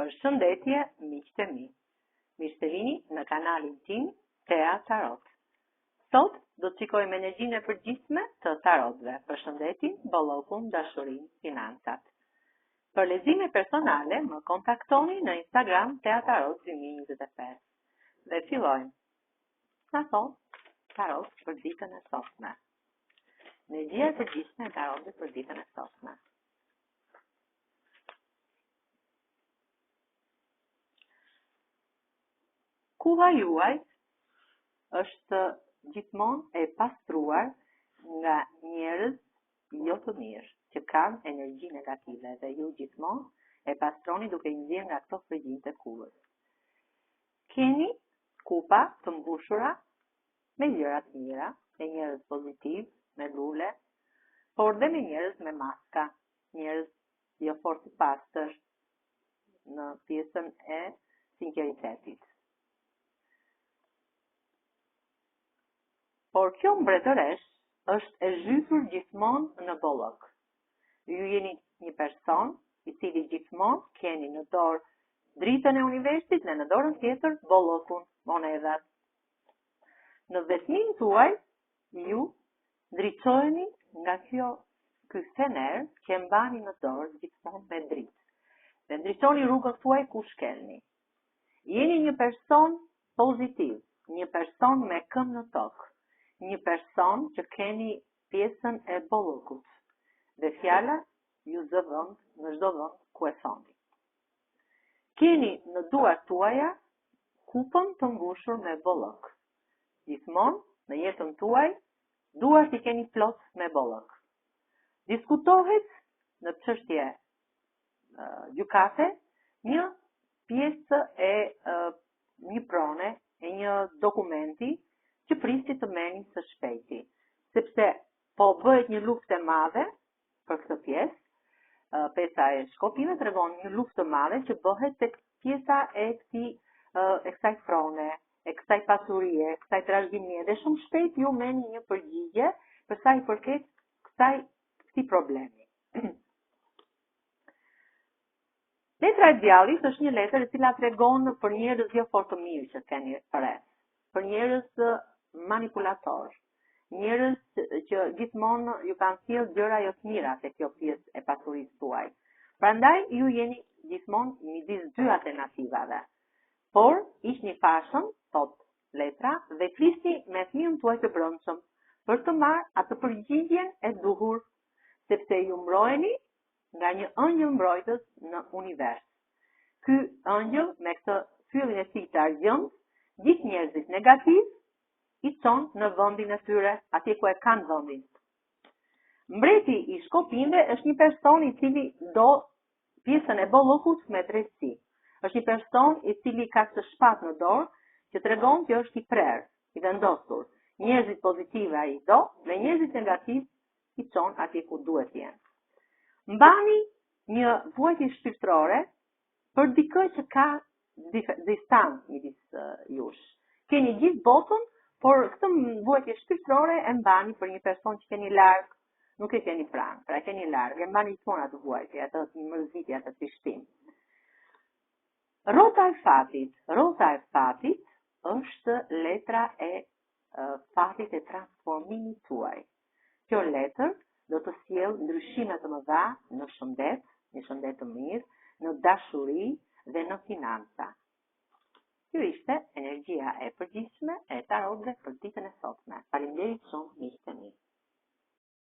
Përshëndetje, miqtë e mi. Mirë se vini në kanalin tim Tea Tarot. Sot do të shikojmë energjinë e përgjithshme të tarotëve, përshëndetin, bollokun, dashurinë, financat. Për lexime personale, më kontaktoni në Instagram Tea Tarot 2025. Dhe fillojmë. Na thon tarot për ditën e sotme. Energjia e përgjithshme e tarotëve për ditën e sotme. Kuva juaj është gjithmonë e pastruar nga njerëz jo të mirë, që kanë energji negative dhe ju gjithmonë e pastroni duke i nxjerrë nga këto frëgjim të kuvës. Keni kupa të mbushura me gjëra të mira, me njerëz pozitiv, me lule, por dhe me njerëz me maska, njerëz jo fort të pastër në pjesën e sinqeritetit. Por kjo mbretëresh është e zhytur gjithmonë në bollok. Ju jeni një person i cili gjithmonë keni në dorë dritën e universit dhe në dorën tjetër bollokun, monedhat. Në vetmin tuaj, ju ndriçoheni nga ky fener që mbani në dorë gjithmonë me dritë. Dhe ndriçoni rrugën tuaj ku shkelni. Jeni një person pozitiv, një person me këmbë në tokë. Një person që keni pjesën e bollokut dhe fjala ju zë vend në çdo vend ku e thoni. Keni në duart tuaja kupën të mbushur me bollok. Gjithmonë në jetën tuaj duart I keni plot me bollok. Diskutohet në çështje gjykate një pjesë e një prone e një dokumenti që prisi të merrni së shpejti, sepse po bëhet një luftë e madhe për këtë pjesë. Pesa e shkopimit tregon një luftë të madhe që bëhet tek pjesa e kësaj frone, e kësaj pasurie, e kësaj trashëgimie, dhe shumë shpejt ju merrni një përgjigje për sa I përket këtij problemi. Letra e djallit është një letër e cila tregon për njerëz jo fort të mirë që keni rreth, për njerëz manipulator, njerëz që gjithmonë ju kanë sjellë gjëra jo të mira te kjo pjesë e pasurisë tuaj. Prandaj ju jeni gjithmonë midis dy alternativave. Por ishni fashëm, thot letra, dhe flisni me fëmijën tuaj të brendshëm për të marrë atë përgjigjen e duhur, sepse ju mbrojeni nga një ëngjël mbrojtës në univers. Ky ëngjël me këtë fyllin e tij të argjend, gjithë njerëzit negativ I çon në vendin e tyre, atje ku e kanë vendin. Mbreti I shkopimve është një person I cili do pjesën e bollokut me drejtësi. Është një person I cili ka këtë shpatë në dorë që tregon që është I prerë, I vendosur. Njerëzit pozitive ai do, dhe njerëzit negativ I çon atje ku duhet të jenë. Mbani një vuajtje shpirtërore për dikë që ka distancë midis jush. Keni gjithë botën, por këtë vuajtje shpirtërore e mbani për një person që keni larg, nuk e keni pranë, pra e keni larg, e mbani tonë atë vuajtje, atë mërzitje, atë trishtim. Rrota e fatit është letra e fatit e transformimit tuaj. Kjo letër do të sjellë ndryshime të mëdha në shëndet, një shëndet të mirë, në dashuri dhe në financa. Kjo ishte energjia e përgjithshme e tarotëve për ditën e sotme. Faleminderit shumë miqtë e mi.